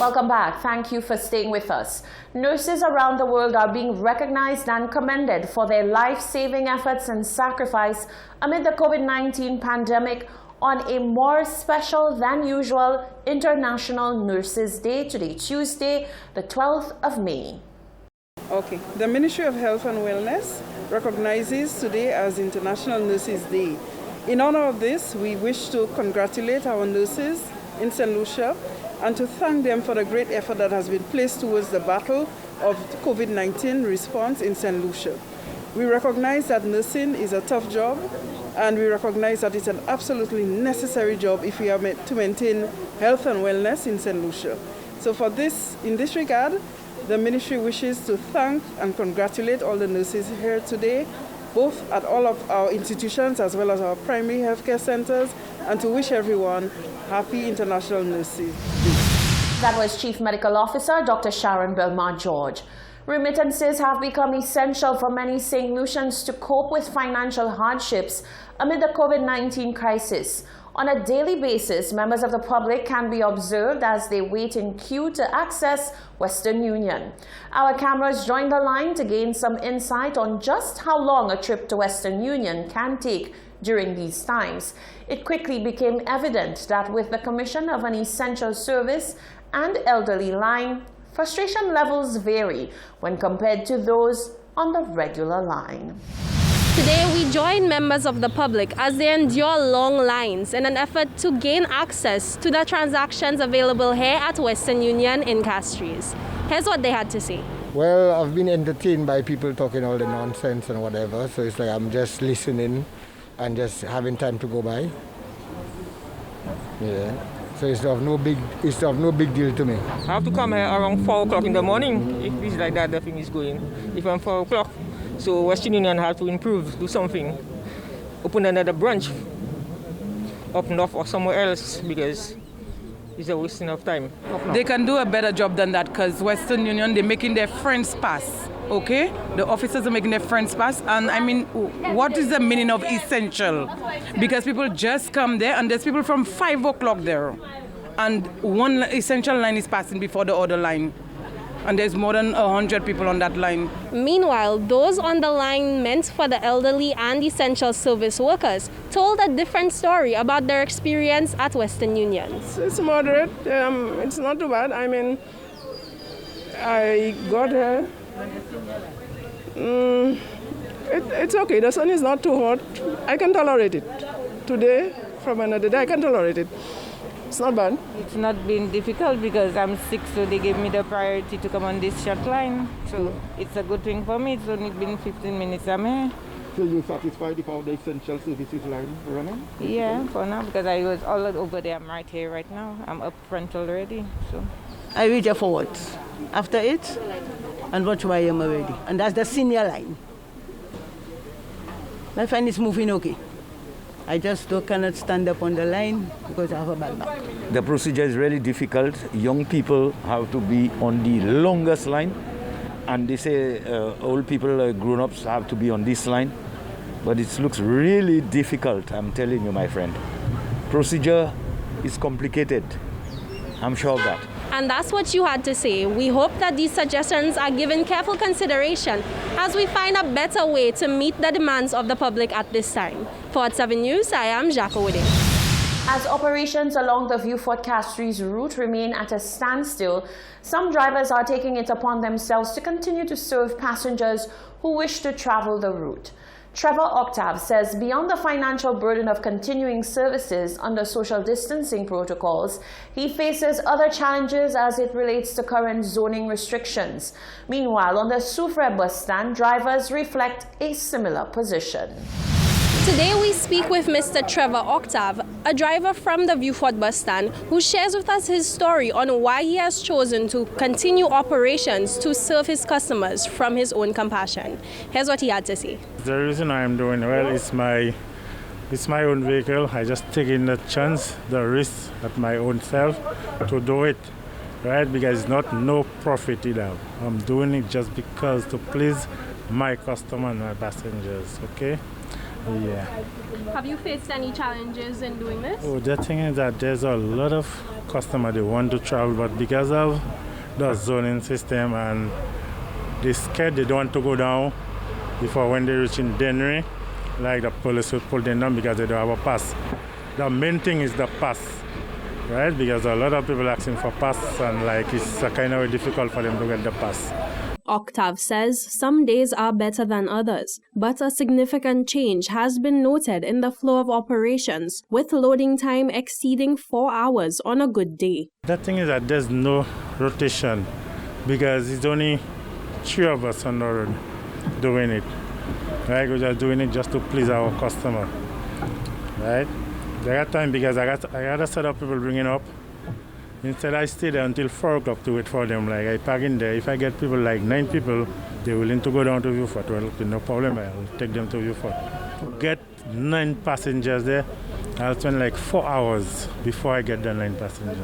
Welcome back. Thank you for staying with us. Nurses around the world are being recognized and commended for their life-saving efforts and sacrifice amid the COVID-19 pandemic on a more special than usual International Nurses Day today, Tuesday, the 12th of May. Okay, the Ministry of Health and Wellness recognizes today as International Nurses Day. In honor of this, we wish to congratulate our nurses in St. Lucia and to thank them for the great effort that has been placed towards the battle of COVID-19 response in St. Lucia. We recognize that nursing is a tough job, and we recognize that it's an absolutely necessary job if we are to maintain health and wellness in St. Lucia. So in this regard, the ministry wishes to thank and congratulate all the nurses here today, both at all of our institutions as well as our primary healthcare centers, and to wish everyone happy International Nurses Day. That was Chief Medical Officer Dr. Sharon Belmar-George. Remittances have become essential for many St. Lucians to cope with financial hardships amid the COVID-19 crisis. On a daily basis, members of the public can be observed as they wait in queue to access Western Union. Our cameras join the line to gain some insight on just how long a trip to Western Union can take during these times. It quickly became evident that with the commission of an essential service and elderly line, frustration levels vary when compared to those on the regular line. Today, we join members of the public as they endure long lines in an effort to gain access to the transactions available here at Western Union in Castries. Here's what they had to say. Well, I've been entertained by people talking all the nonsense and whatever, so it's like I'm just listening and just having time to go by. Yeah. So it's of no big deal to me. I have to come here around 4 o'clock in the morning. If it's like that, the thing is going. If I'm 4 o'clock, so Western Union has to improve, do something. Open another branch up north or somewhere else, because it's a wasting of time. They can do a better job than that, because Western Union, they're making their friends pass, okay? The officers are making their friends pass, and I mean, what is the meaning of essential? Because people just come there, and there's people from 5 o'clock there, and one essential line is passing before the other line. And there's more than 100 people on that line. Meanwhile, those on the line meant for the elderly and essential service workers told a different story about their experience at Western Union. It's moderate. It's not too bad. I mean, I got here. It's okay. The sun is not too hot. I can tolerate it. Today, from another day, I can tolerate it. It's not bad. It's not been difficult because I'm sick, so they gave me the priority to come on this short line. So it's a good thing for me. It's only been 15 minutes I'm here. So you're satisfied with all the essential services line running? Yeah, for now, because I was all over there. I'm right here right now. I'm up front already. So I reach a forward. After it, and watch where I am already. And that's the senior line. My friend is moving okay. I just cannot stand up on the line because I have a bad back. The procedure is really difficult. Young people have to be on the longest line. And they say old people, grown-ups have to be on this line. But it looks really difficult, I'm telling you, my friend. Procedure is complicated. I'm sure of that. And that's what you had to say. We hope that these suggestions are given careful consideration as we find a better way to meet the demands of the public at this time. For 7 News, I am Jacques Wooding. As operations along the Vieux Fort Castries route remain at a standstill, some drivers are taking it upon themselves to continue to serve passengers who wish to travel the route. Trevor Octave says beyond the financial burden of continuing services under social distancing protocols, he faces other challenges as it relates to current zoning restrictions. Meanwhile, on the Soufrière bus stand, drivers reflect a similar position. Today we speak with Mr. Trevor Octave, a driver from the Vieux Fort bus stand, who shares with us his story on why he has chosen to continue operations to serve his customers from his own compassion. Here's what he had to say. The reason I'm doing well is my own vehicle. I just taking the chance, the risk at my own self to do it, right? Because it's not no profit either. I'm doing it just because to please my customer and my passengers, okay? Yeah. Have you faced any challenges in doing this? Oh, the thing is that there's a lot of customers, they want to travel, but because of the zoning system and they're scared, they don't want to go down before when they reach in Dennery, like the police will pull them down because they don't have a pass. The main thing is the pass, right? Because a lot of people asking for pass and like it's kind of difficult for them to get the pass. Octave says some days are better than others, but a significant change has been noted in the flow of operations, with loading time exceeding 4 hours on a good day. The thing is that there's no rotation because it's only 3 of us on the road doing it. Right? We're just doing it just to please our customer. Right? There got time because I got a set of people bringing up. Instead, I stay there until 4 o'clock to wait for them. Like, I park in there. If I get people, like 9 people, they're willing to go down to Vieux-Fort. Well, no problem, I'll take them to Vieux-Fort. To get 9 passengers there, I'll spend like 4 hours before I get the 9 passengers.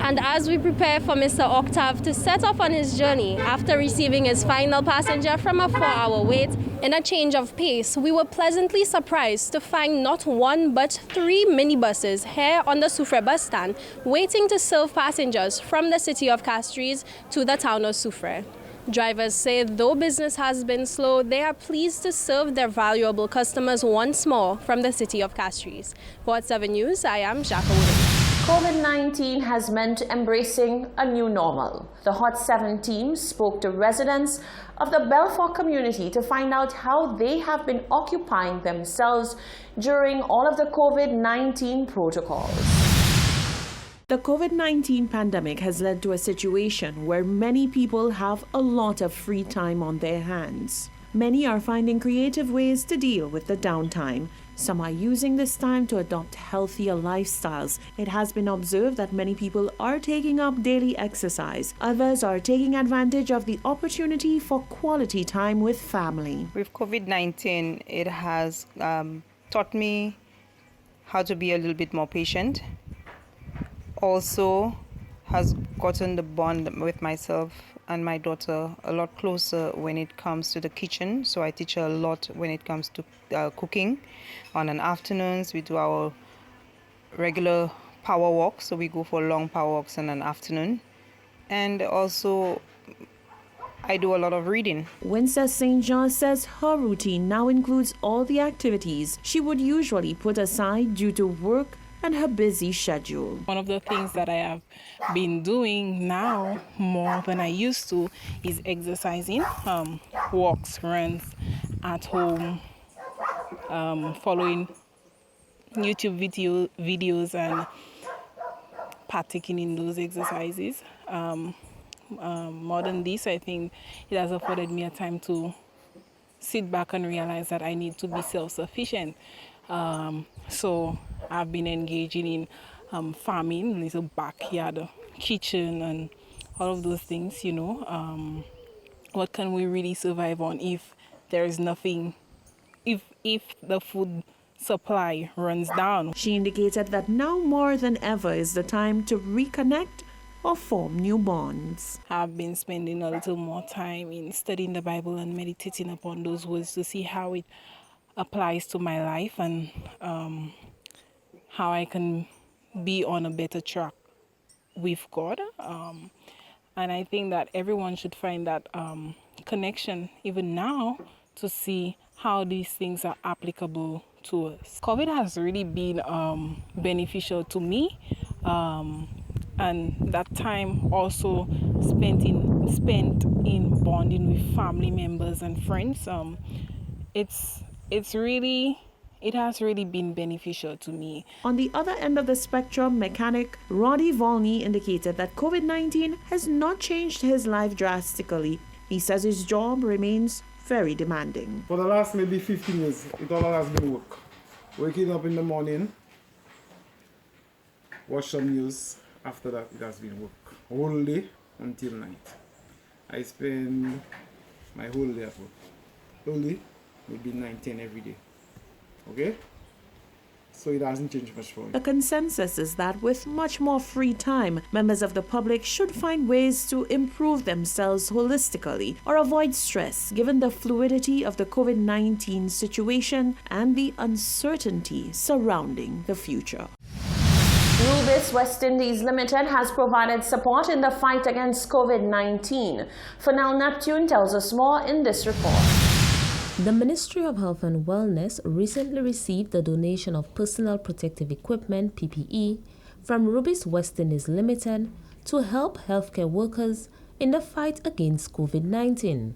And as we prepare for Mr. Octave to set off on his journey after receiving his final passenger from a 4-hour wait, in a change of pace, we were pleasantly surprised to find not 1 but 3 minibuses here on the Soufrière bus stand, waiting to serve passengers from the city of Castries to the town of Soufrière. Drivers say though business has been slow, they are pleased to serve their valuable customers once more from the city of Castries. For Hot 7 News, I am Jacques Wooding. COVID-19 has meant embracing a new normal. The Hot 7 team spoke to residents of the Belfort community to find out how they have been occupying themselves during all of the COVID-19 protocols. The COVID-19 pandemic has led to a situation where many people have a lot of free time on their hands. Many are finding creative ways to deal with the downtime. Some are using this time to adopt healthier lifestyles. It has been observed that many people are taking up daily exercise. Others are taking advantage of the opportunity for quality time with family. With COVID-19, it has taught me how to be a little bit more patient. Also has gotten the bond with myself and my daughter a lot closer when it comes to the kitchen. So I teach her a lot when it comes to cooking. On an afternoons, we do our regular power walks. So we go for long power walks in an afternoon. And also, I do a lot of reading. Winston St. John says her routine now includes all the activities she would usually put aside due to work and her busy schedule. One of the things that I have been doing now more than I used to is exercising, walks, runs at home, following YouTube videos and partaking in those exercises. More than this, I think it has afforded me a time to sit back and realize that I need to be self-sufficient. So I've been engaging in farming, little backyard kitchen and all of those things, you know. What can we really survive on if there is nothing, if the food supply runs down? She indicated that now more than ever is the time to reconnect or form new bonds. I've been spending a little more time in studying the Bible and meditating upon those words to see how it applies to my life and how I can be on a better track with God. And I think that everyone should find that connection even now to see how these things are applicable to us. COVID has really been beneficial to me. And that time also spent in bonding with family members and friends. It has really been beneficial to me. On the other end of the spectrum, mechanic Roddy Volney indicated that COVID-19 has not changed his life drastically. He says his job remains very demanding. For the last maybe 15 years, it all has been work. Waking up in the morning, watch some news. After that, it has been work. Whole day until night. I spend my whole day at work. Whole day, maybe 9-10 every day. Okay? So it hasn't changed much for me. The consensus is that with much more free time, members of the public should find ways to improve themselves holistically or avoid stress given the fluidity of the COVID-19 situation and the uncertainty surrounding the future. Rubis West Indies Limited has provided support in the fight against COVID-19. Fernell Neptune tells us more in this report. The Ministry of Health and Wellness recently received the donation of personal protective equipment, PPE, from Rubis West Indies Limited to help healthcare workers in the fight against COVID-19.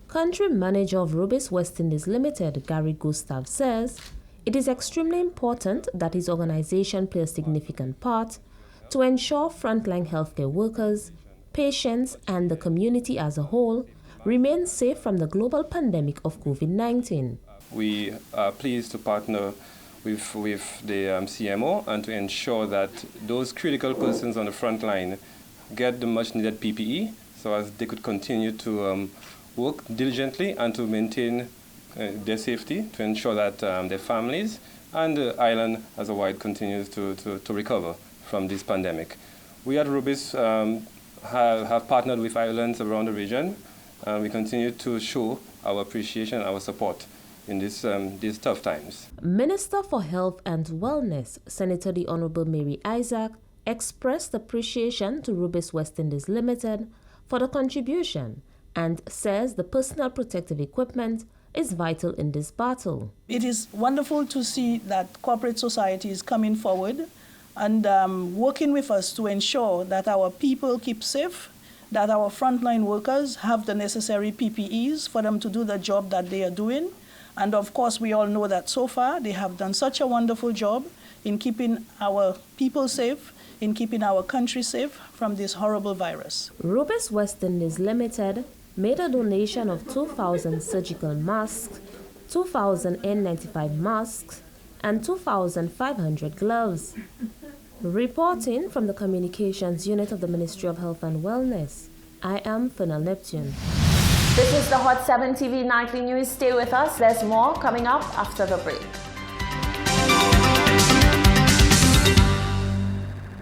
Country Manager of Rubis West Indies Limited, Gary Gustav, says it is extremely important that his organization play a significant part to ensure frontline healthcare workers, patients, and the community as a whole remain safe from the global pandemic of COVID-19. We are pleased to partner with the CMO and to ensure that those critical persons on the front line get the much needed PPE so as they could continue to work diligently and to maintain their safety, to ensure that their families and the island as a whole continues to recover from this pandemic. We at Rubis have partnered with islands around the region, and we continue to show our appreciation and our support in these tough times. Minister for Health and Wellness, Senator the Honorable Mary Isaac, expressed appreciation to Rubis West Indies Limited for the contribution and says the personal protective equipment is vital in this battle. It is wonderful to see that corporate society is coming forward and working with us to ensure that our people keep safe, that our frontline workers have the necessary PPEs for them to do the job that they are doing. And of course, we all know that so far they have done such a wonderful job in keeping our people safe, in keeping our country safe from this horrible virus. Rubis West Indies Limited made a donation of 2,000 surgical masks, 2,000 N95 masks, and 2,500 gloves. Reporting from the Communications Unit of the Ministry of Health and Wellness, I am Fernell Neptune. This is the Hot 7 TV Nightly News. Stay with us. There's more coming up after the break.